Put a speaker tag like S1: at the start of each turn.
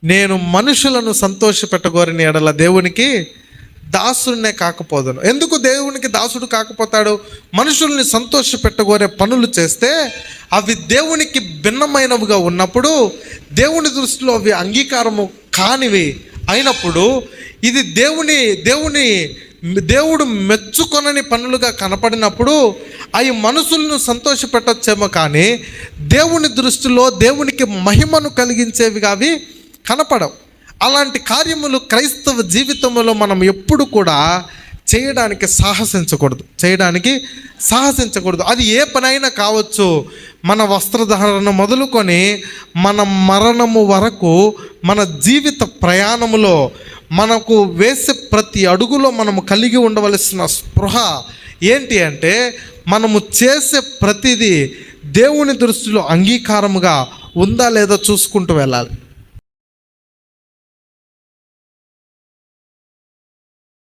S1: నేను మనుషులను సంతోషపెట్టగోరిన ఎడల దేవునికి దాసుడినే కాకపోదును. ఎందుకు దేవునికి దాసుడు కాకపోతాడు? మనుషుల్ని సంతోషపెట్టగోరే పనులు చేస్తే అవి దేవునికి భిన్నమైనవిగా ఉన్నప్పుడు, దేవుని దృష్టిలో అవి అంగీకారము కానివి అయినప్పుడు, ఇది దేవుడు మెచ్చుకొనని పనులుగా కనపడినప్పుడు అవి మనుషులను సంతోషపెట్టొచ్చేమో కానీ దేవుని దృష్టిలో దేవునికి మహిమను కలిగించేవిగా అవి కనపడవు. అలాంటి కార్యములు క్రైస్తవ జీవితంలో మనం ఎప్పుడు కూడా చేయడానికి సాహసించకూడదు. అది ఏ పనైనా కావచ్చు. మన వస్త్రధారణ మొదలుకొని మన మరణము వరకు, మన జీవిత ప్రయాణములో మనకు వేసే ప్రతి అడుగులో మనము కలిగి ఉండవలసిన స్పృహ ఏంటి అంటే, మనము చేసే ప్రతిదీ దేవుని దృష్టిలో అంగీకారముగా ఉందా లేదా చూసుకుంటూ వెళ్ళాలి.